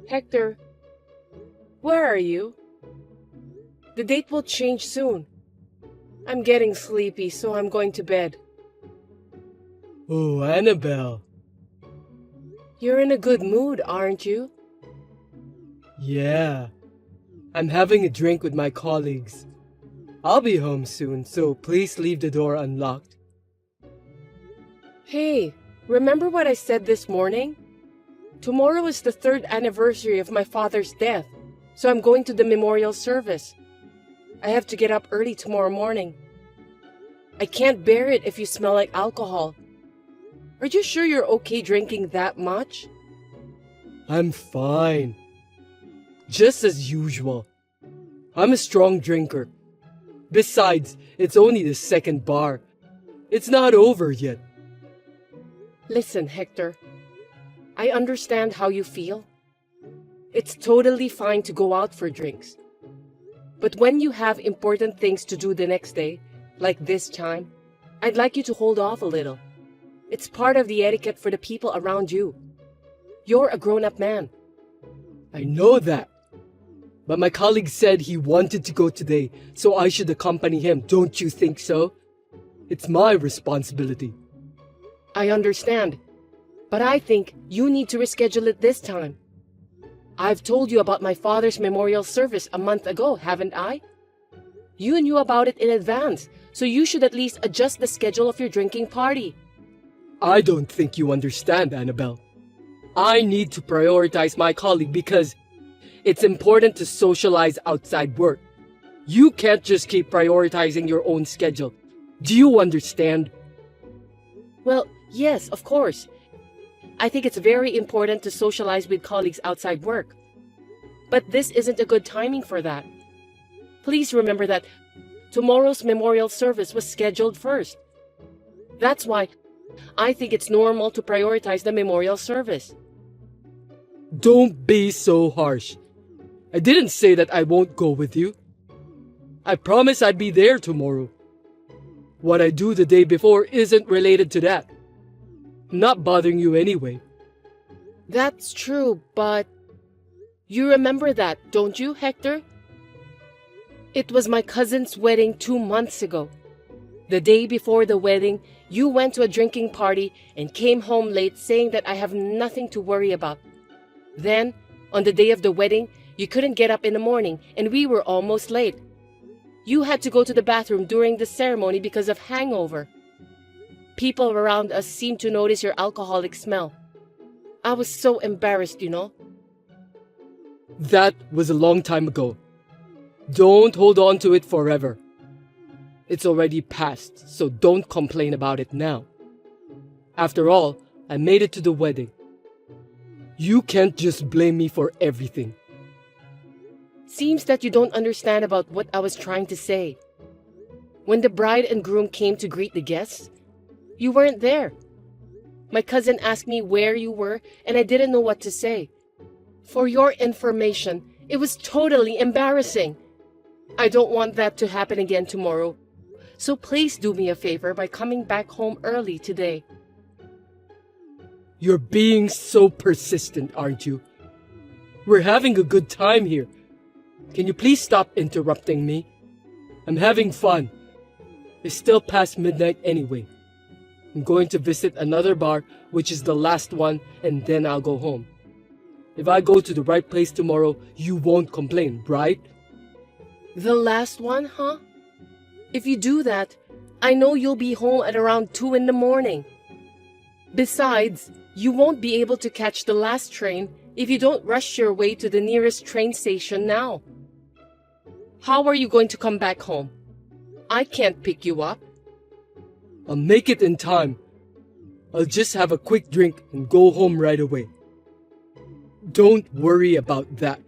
Hector, where are you? The date will change soon. I'm getting sleepy, so I'm going to bed. Oh, Annabelle. You're in a good mood, aren't you? Yeah. I'm having a drink with my colleagues. I'll be home soon, so please leave the door unlocked. Hey, remember what I said this morning? Tomorrow is the 3rd anniversary of my father's death, so I'm going to the memorial service. I have to get up early tomorrow morning. I can't bear it if you smell like alcohol. Are you sure you're okay drinking that much? I'm fine. Just as usual. I'm a strong drinker. Besides, it's only the 2nd bar. It's not over yet. Listen, Hector. I understand how you feel. It's totally fine to go out for drinks. But when you have important things to do the next day, like this time, I'd like you to hold off a little. It's part of the etiquette for the people around you. You're a grown-up man. I know that. But my colleague said he wanted to go today, so I should accompany him. Don't you think so? It's my responsibility. I understand. But I think you need to reschedule it this time. I've told you about my father's memorial service a month ago, haven't I? You knew about it in advance, so you should at least adjust the schedule of your drinking party. I don't think you understand, Annabelle. I need to prioritize my colleague because it's important to socialize outside work. You can't just keep prioritizing your own schedule. Do you understand? Well, yes, of course. I think it's very important to socialize with colleagues outside work. But this isn't a good timing for that. Please remember that tomorrow's memorial service was scheduled first. That's why I think it's normal to prioritize the memorial service. Don't be so harsh. I didn't say that I won't go with you. I promise I'd be there tomorrow. What I do the day before isn't related to that. I'm not bothering you anyway. That's true, but you remember that, don't you, Hector? It was my cousin's wedding 2 months ago. The day before the wedding, you went to a drinking party and came home late saying that I have nothing to worry about. Then, on the day of the wedding, you couldn't get up in the morning and we were almost late. You had to go to the bathroom during the ceremony because of hangover. People around us seemed to notice your alcoholic smell. I was so embarrassed, you know. That was a long time ago. Don't hold on to it forever. It's already past, so don't complain about it now. After all, I made it to the wedding. You can't just blame me for everything. Seems that you don't understand about what I was trying to say. When the bride and groom came to greet the guests, you weren't there. My cousin asked me where you were, and I didn't know what to say. For your information, it was totally embarrassing. I don't want that to happen again tomorrow. So please do me a favor by coming back home early today. You're being so persistent, aren't you? We're having a good time here. Can you please stop interrupting me? I'm having fun. It's still past midnight anyway. I'm going to visit another bar, which is the last one, and then I'll go home. If I go to the right place tomorrow, you won't complain, right? The last one, huh? If you do that, I know you'll be home at around 2 in the morning. Besides, you won't be able to catch the last train if you don't rush your way to the nearest train station now. How are you going to come back home? I can't pick you up. I'll make it in time. I'll just have a quick drink and go home right away. Don't worry about that.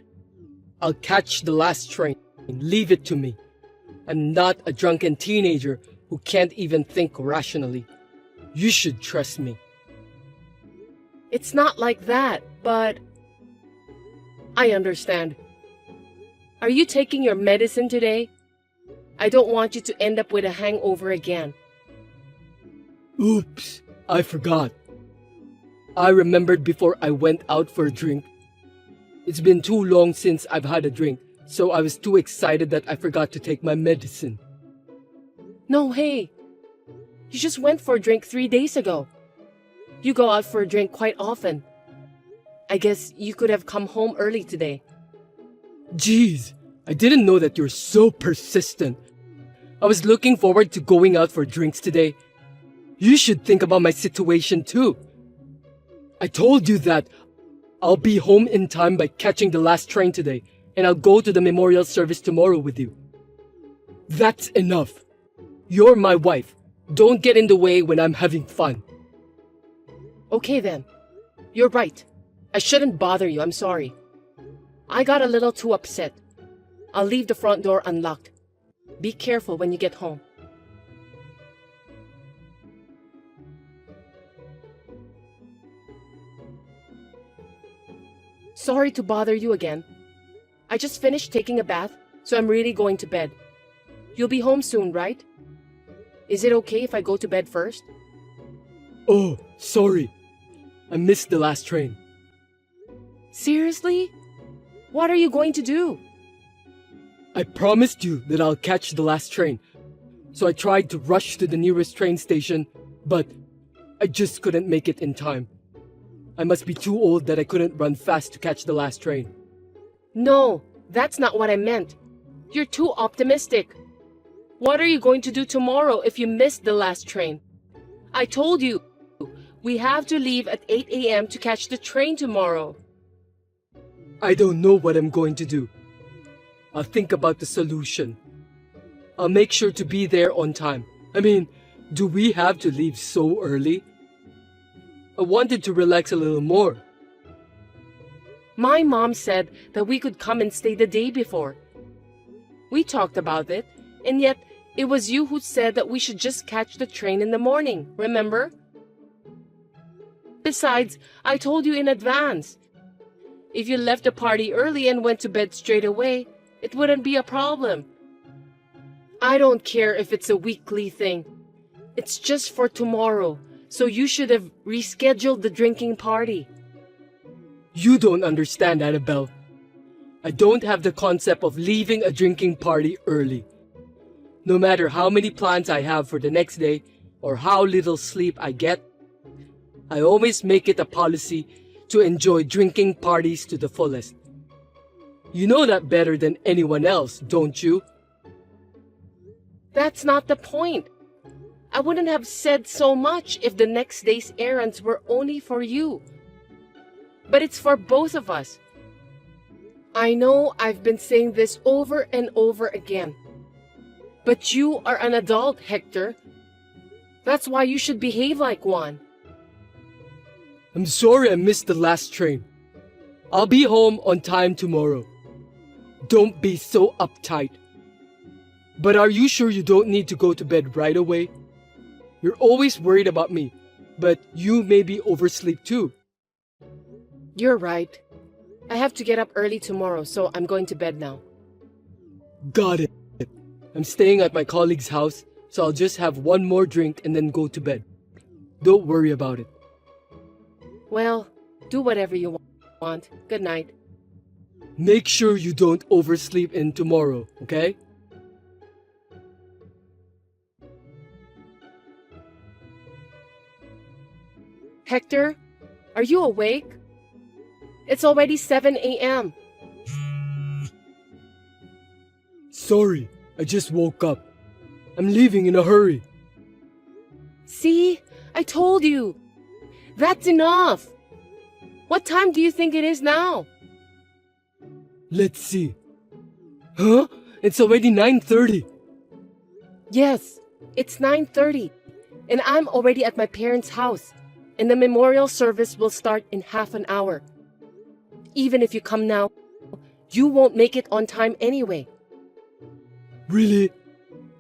I'll catch the last train and leave it to me. I'm not a drunken teenager who can't even think rationally. You should trust me. It's not like that, but I understand. Are you taking your medicine today? I don't want you to end up with a hangover again. Oops, I forgot. I remembered before I went out for a drink. It's been too long since I've had a drink, so I was too excited that I forgot to take my medicine. No, hey. You just went for a drink 3 days ago. You go out for a drink quite often. I guess you could have come home early today. Jeez, I didn't know that you're so persistent. I was looking forward to going out for drinks today. You should think about my situation too. I told you that I'll be home in time by catching the last train today, and I'll go to the memorial service tomorrow with you. That's enough. You're my wife. Don't get in the way when I'm having fun. Okay then. You're right. I shouldn't bother you, I'm sorry. I got a little too upset. I'll leave the front door unlocked. Be careful when you get home. Sorry to bother you again. I just finished taking a bath, so I'm really going to bed. You'll be home soon, right? Is it okay if I go to bed first? Oh, sorry. I missed the last train. Seriously? What are you going to do? I promised you that I'll catch the last train, so I tried to rush to the nearest train station, but I just couldn't make it in time. I must be too old that I couldn't run fast to catch the last train. No, that's not what I meant. You're too optimistic. What are you going to do tomorrow if you miss the last train? I told you, we have to leave at 8 a.m. to catch the train tomorrow. I don't know what I'm going to do. I'll think about the solution. I'll make sure to be there on time. I mean, do we have to leave so early? I wanted to relax a little more. My mom said that we could come and stay the day before. We talked about it, and yet it was you who said that we should just catch the train in the morning, remember? Besides, I told you in advance. If you left the party early and went to bed straight away, it wouldn't be a problem. I don't care if it's a weekly thing. It's just for tomorrow, so you should have rescheduled the drinking party. You don't understand, Annabelle. I don't have the concept of leaving a drinking party early. No matter how many plans I have for the next day or how little sleep I get, I always make it a policy to enjoy drinking parties to the fullest. You know that better than anyone else, don't you? That's not the point. I wouldn't have said so much if the next day's errands were only for you. But it's for both of us. I know I've been saying this over and over again. But you are an adult, Hector. That's why you should behave like one. I'm sorry I missed the last train. I'll be home on time tomorrow. Don't be so uptight. But are you sure you don't need to go to bed right away? You're always worried about me, but you maybe oversleep too. You're right. I have to get up early tomorrow, so I'm going to bed now. Got it. I'm staying at my colleague's house, so I'll just have one more drink and then go to bed. Don't worry about it. Well, do whatever you want. Good night. Make sure you don't oversleep in tomorrow, okay? Hector, are you awake? It's already 7 a.m. Sorry, I just woke up. I'm leaving in a hurry. See? I told you. That's enough. What time do you think it is now? Let's see. Huh? It's already 9:30. Yes, it's 9:30, and I'm already at my parents' house, and the memorial service will start in half an hour. Even if you come now, you won't make it on time anyway. Really?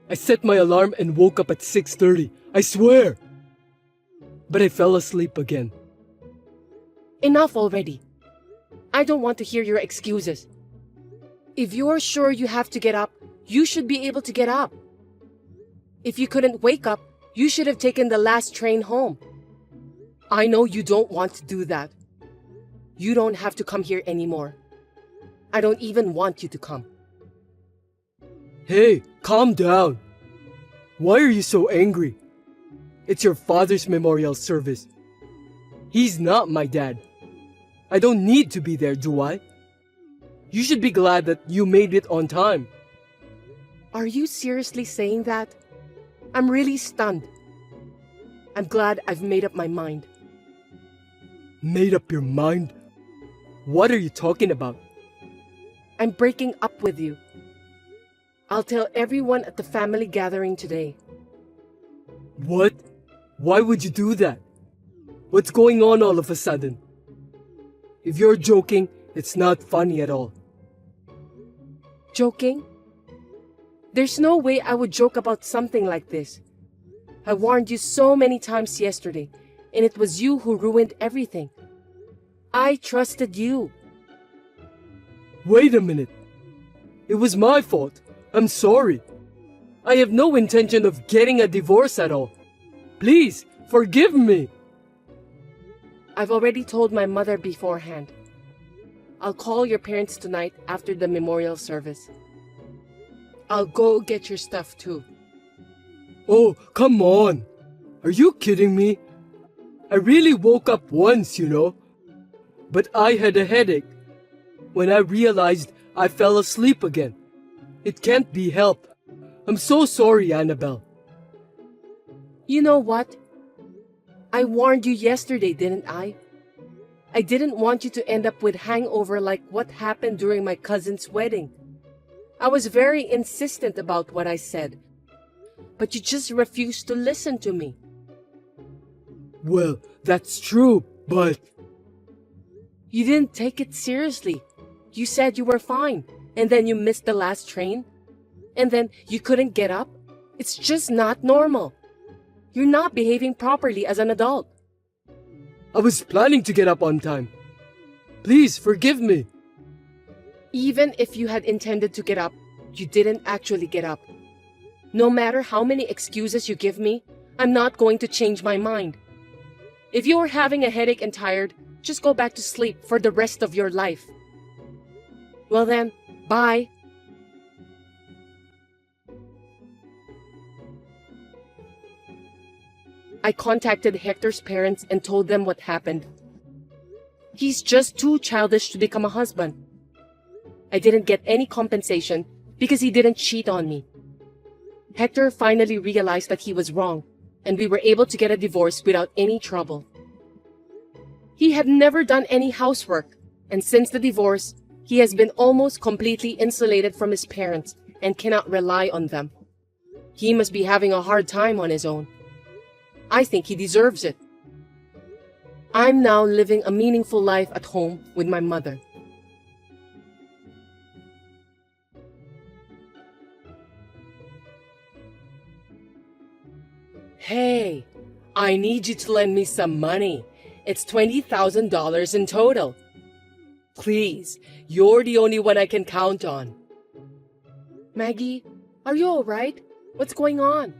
I set my alarm and woke up at 6:30. I swear. But I fell asleep again. Enough already. I don't want to hear your excuses. If you're sure you have to get up, you should be able to get up. If you couldn't wake up, you should have taken the last train home. I know you don't want to do that. You don't have to come here anymore. I don't even want you to come. Hey, calm down. Why are you so angry? It's your father's memorial service. He's not my dad. I don't need to be there, do I? You should be glad that you made it on time. Are you seriously saying that? I'm really stunned. I'm glad I've made up my mind. Made up your mind? What are you talking about? I'm breaking up with you. I'll tell everyone at the family gathering today. What? Why would you do that? What's going on all of a sudden? If you're joking, it's not funny at all. Joking? There's no way I would joke about something like this. I warned you so many times yesterday, and it was you who ruined everything. I trusted you. Wait a minute. It was my fault. I'm sorry. I have no intention of getting a divorce at all. Please, forgive me. I've already told my mother beforehand. I'll call your parents tonight after the memorial service. I'll go get your stuff too. Oh, come on. Are you kidding me? I really woke up once, you know. But I had a headache. When I realized, I fell asleep again. It can't be helped. I'm so sorry, Annabelle. You know what? I warned you yesterday, didn't I? I didn't want you to end up with hangover like what happened during my cousin's wedding. I was very insistent about what I said, but you just refused to listen to me. Well, that's true, but... You didn't take it seriously. You said you were fine, and then you missed the last train, and then you couldn't get up. It's just not normal. You're not behaving properly as an adult. I was planning to get up on time. Please, forgive me. Even if you had intended to get up, you didn't actually get up. No matter how many excuses you give me, I'm not going to change my mind. If you are having a headache and tired, just go back to sleep for the rest of your life. Well then, bye. I contacted Hector's parents and told them what happened. He's just too childish to become a husband. I didn't get any compensation because he didn't cheat on me. Hector finally realized that he was wrong, and we were able to get a divorce without any trouble. He had never done any housework, and since the divorce, he has been almost completely insulated from his parents and cannot rely on them. He must be having a hard time on his own. I think he deserves it. I'm now living a meaningful life at home with my mother. Hey, I need you to lend me some money. It's $20,000 in total. Please, you're the only one I can count on. Maggie, are you all right? What's going on?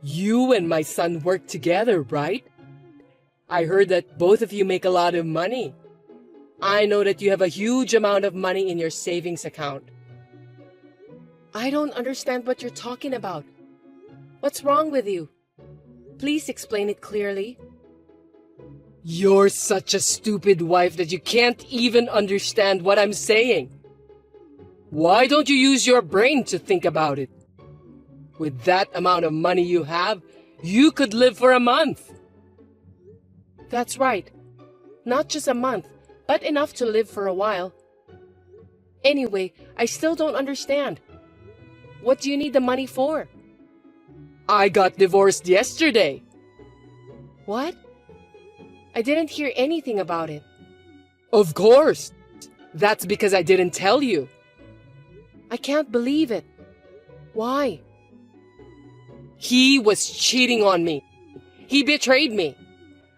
You and my son work together, right? I heard that both of you make a lot of money. I know that you have a huge amount of money in your savings account. I don't understand what you're talking about. What's wrong with you? Please explain it clearly. You're such a stupid wife that you can't even understand what I'm saying. Why don't you use your brain to think about it? With that amount of money you have, you could live for a month. That's right. Not just a month, but enough to live for a while. Anyway, I still don't understand. What do you need the money for? I got divorced yesterday. What? I didn't hear anything about it. Of course. That's because I didn't tell you. I can't believe it. Why? He was cheating on me. He betrayed me.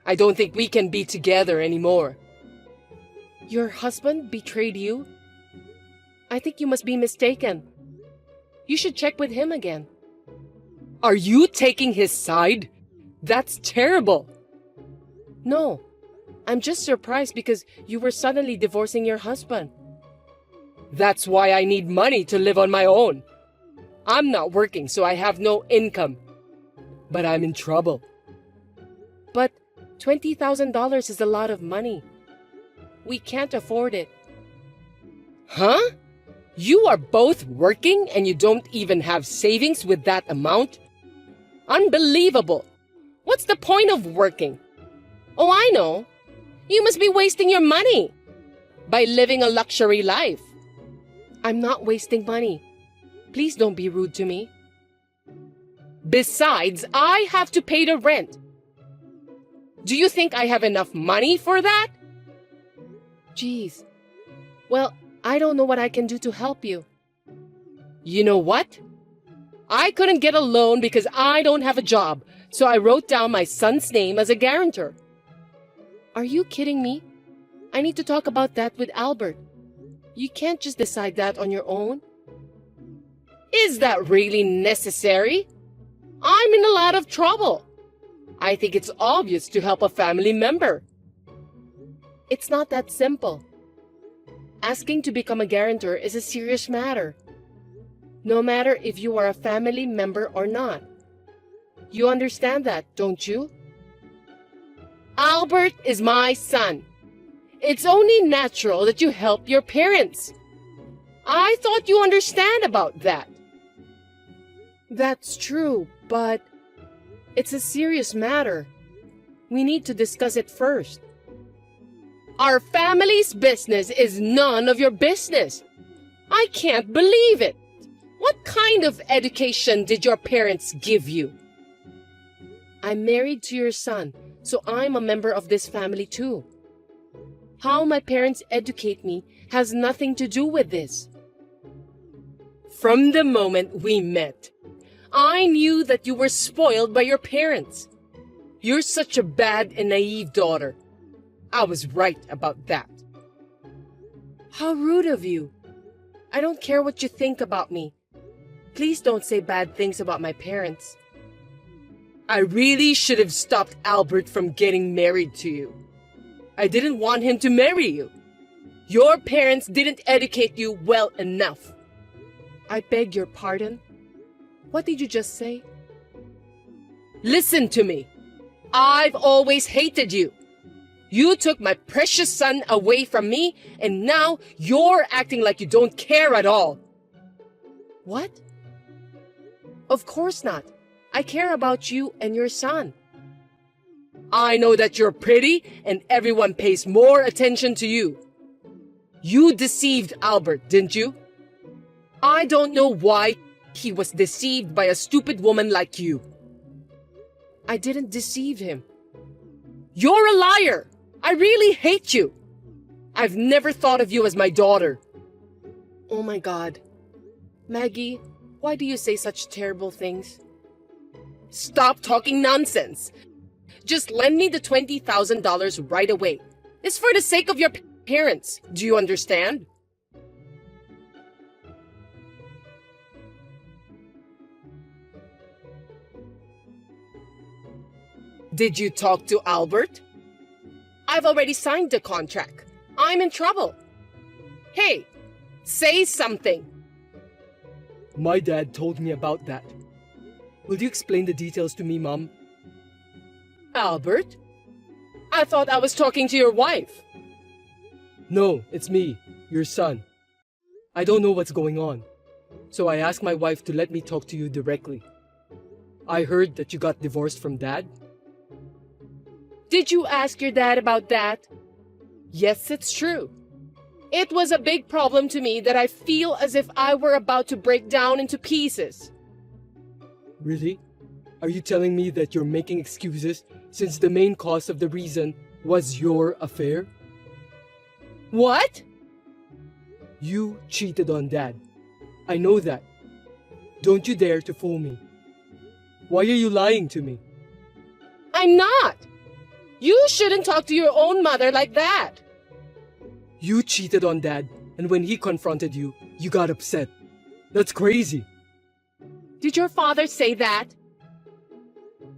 I don't think we can be together anymore. Your husband betrayed you? I think you must be mistaken. You should check with him again. Are you taking his side? That's terrible. No, I'm just surprised because you were suddenly divorcing your husband. That's why I need money to live on my own. I'm not working, so I have no income. But I'm in trouble. But $20,000 is a lot of money. We can't afford it. Huh? You are both working and you don't even have savings with that amount? Unbelievable! What's the point of working? Oh, I know. You must be wasting your money by living a luxury life. I'm not wasting money. Please don't be rude to me. Besides, I have to pay the rent. Do you think I have enough money for that? Jeez. Well, I don't know what I can do to help you. You know what? I couldn't get a loan because I don't have a job, so I wrote down my son's name as a guarantor. Are you kidding me? I need to talk about that with Albert. You can't just decide that on your own. Is that really necessary? I'm in a lot of trouble. I think it's obvious to help a family member. It's not that simple. Asking to become a guarantor is a serious matter. No matter if you are a family member or not. You understand that, don't you? Albert is my son. It's only natural that you help your parents. I thought you understand about that. That's true, but it's a serious matter. We need to discuss it first. Our family's business is none of your business. I can't believe it. What kind of education did your parents give you? I'm married to your son, so I'm a member of this family too. How my parents educate me has nothing to do with this. From the moment we met, I knew that you were spoiled by your parents. You're such a bad and naive daughter. I was right about that. How rude of you. I don't care what you think about me. Please don't say bad things about my parents. I really should have stopped Albert from getting married to you. I didn't want him to marry you. Your parents didn't educate you well enough. I beg your pardon? What did you just say? Listen to me. I've always hated you. You took my precious son away from me, and now you're acting like you don't care at all. What? Of course not. I care about you and your son. I know that you're pretty, and everyone pays more attention to you. You deceived Albert, didn't you? I don't know why he was deceived by a stupid woman like you. I didn't deceive him. You're a liar! I really hate you! I've never thought of you as my daughter. Oh my God. Maggie, why do you say such terrible things? Stop talking nonsense. Just lend me the $20,000 right away. It's for the sake of your parents. Do you understand? Did you talk to Albert? I've already signed the contract. I'm in trouble. Hey, say something. My dad told me about that. Will you explain the details to me, Mom? Albert? I thought I was talking to your wife. No, it's me, your son. I don't know what's going on, so I asked my wife to let me talk to you directly. I heard that you got divorced from Dad. Did you ask your dad about that? Yes, it's true. It was a big problem to me that I feel as if I were about to break down into pieces. Really? Are you telling me that you're making excuses since the main cause of the reason was your affair? What? You cheated on Dad. I know that. Don't you dare to fool me. Why are you lying to me? I'm not. You shouldn't talk to your own mother like that. You cheated on Dad, and when he confronted you, you got upset. That's crazy. Did your father say that?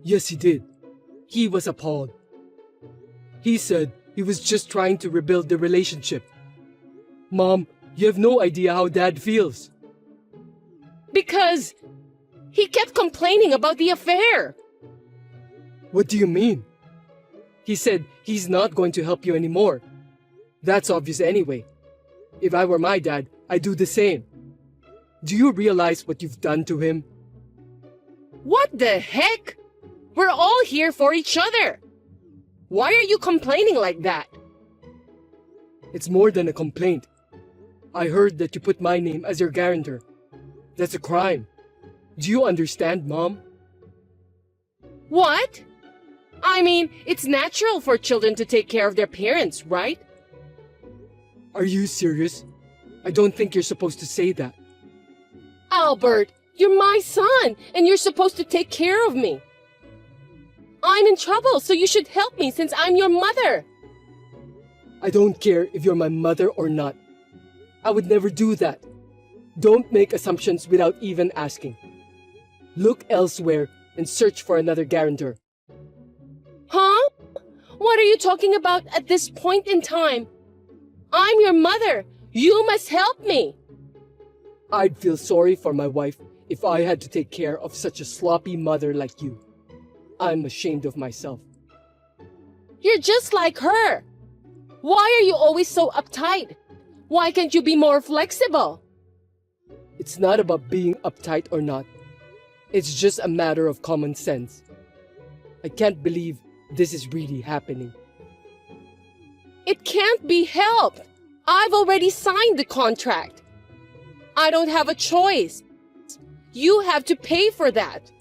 Yes, he did. He was appalled. He said he was just trying to rebuild the relationship. Mom, You have no idea how Dad feels. Because he kept complaining about the affair. What do you mean? He said he's not going to help you anymore. That's obvious anyway. If I were my dad, I'd do the same. Do you realize what you've done to him? What the heck? We're all here for each other. Why are you complaining like that? It's more than a complaint. I heard that you put my name as your guarantor. That's a crime. Do you understand, Mom? What? I mean, it's natural for children to take care of their parents, right? Are you serious? I don't think you're supposed to say that. Albert, you're my son, and you're supposed to take care of me. I'm in trouble, so you should help me since I'm your mother. I don't care if you're my mother or not. I would never do that. Don't make assumptions without even asking. Look elsewhere and search for another guarantor. Huh? What are you talking about at this point in time? I'm your mother. You must help me. I'd feel sorry for my wife if I had to take care of such a sloppy mother like you. I'm ashamed of myself. You're just like her. Why are you always so uptight? Why can't you be more flexible? It's not about being uptight or not. It's just a matter of common sense. I can't believe this is really happening. It can't be helped. I've already signed the contract. I don't have a choice. You have to pay for that.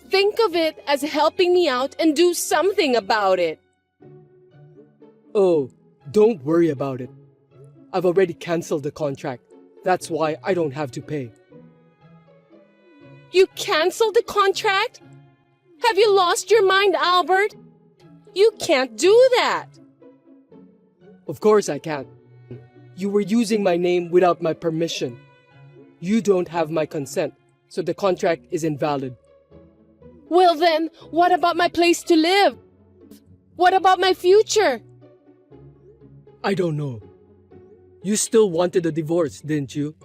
Think of it as helping me out and do something about it. Oh, don't worry about it. I've already canceled the contract. That's why I don't have to pay. You canceled the contract? Have you lost your mind, Albert? You can't do that. Of course I can't. You were using my name without my permission. You don't have my consent, so the contract is invalid. Well then, what about my place to live? What about my future? I don't know. You still wanted a divorce, didn't you?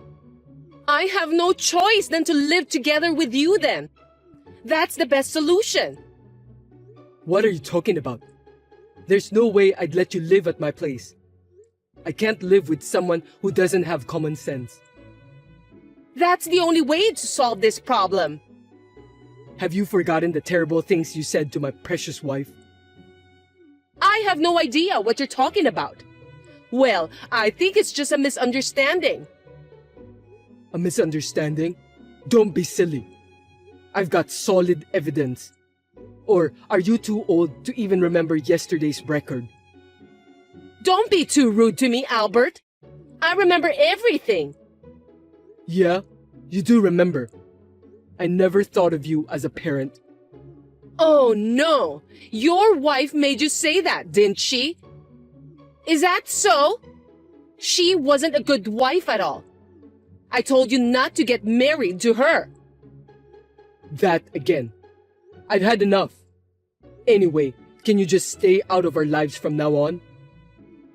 I have no choice than to live together with you then. That's the best solution. What are you talking about? There's no way I'd let you live at my place. I can't live with someone who doesn't have common sense. That's the only way to solve this problem. Have you forgotten the terrible things you said to my precious wife? I have no idea what you're talking about. Well, I think it's just a misunderstanding. A misunderstanding? Don't be silly. I've got solid evidence. Or are you too old to even remember yesterday's record? Don't be too rude to me, Albert. I remember everything. Yeah, you do remember. I never thought of you as a parent. Oh no! Your wife made you say that, didn't she? Is that so? She wasn't a good wife at all. I told you not to get married to her. That again. I've had enough. Anyway, can you just stay out of our lives from now on?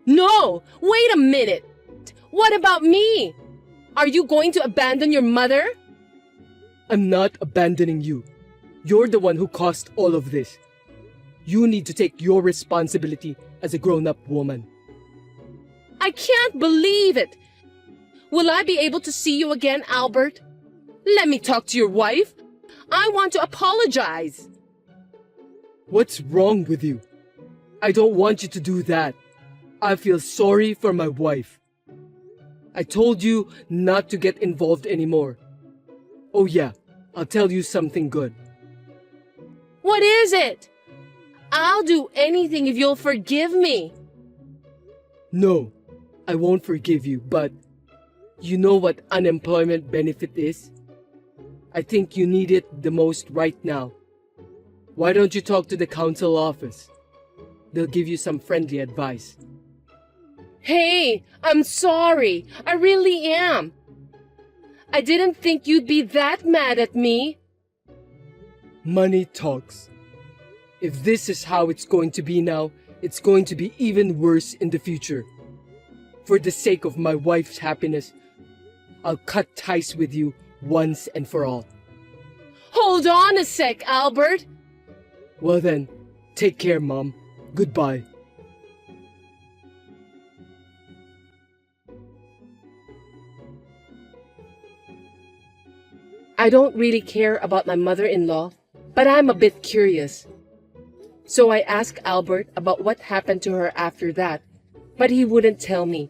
No! Wait a minute! What about me? Are you going to abandon your mother? I'm not abandoning you. You're the one who caused all of this. You need to take your responsibility as a grown-up woman. I can't believe it! Will I be able to see you again, Albert? Let me talk to your wife. I want to apologize. What's wrong with you? I don't want you to do that. I feel sorry for my wife. I told you not to get involved anymore. Oh yeah, I'll tell you something good. What is it? I'll do anything if you'll forgive me. No, I won't forgive you, but you know what unemployment benefit is? I think you need it the most right now. Why don't you talk to the council office? They'll give you some friendly advice. Hey, I'm sorry. I really am. I didn't think you'd be that mad at me. Money talks. If this is how it's going to be now, it's going to be even worse in the future. For the sake of my wife's happiness, I'll cut ties with you once and for all. Hold on a sec, Albert. Well then, take care, Mom. Goodbye. I don't really care about my mother-in-law, but I'm a bit curious. So I asked Albert about what happened to her after that, but he wouldn't tell me.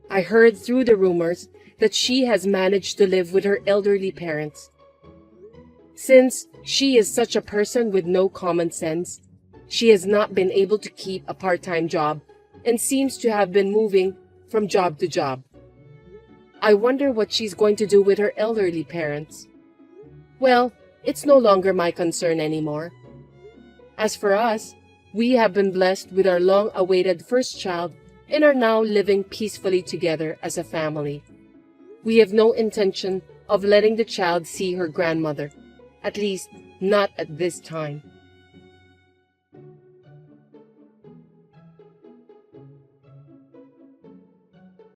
I heard through the rumors that she has managed to live with her elderly parents. Since she is such a person with no common sense, she has not been able to keep a part-time job and seems to have been moving from job to job. I wonder what she's going to do with her elderly parents. Well, it's no longer my concern anymore. As for us, we have been blessed with our long-awaited first child and are now living peacefully together as a family. We have no intention of letting the child see her grandmother, at least not at this time.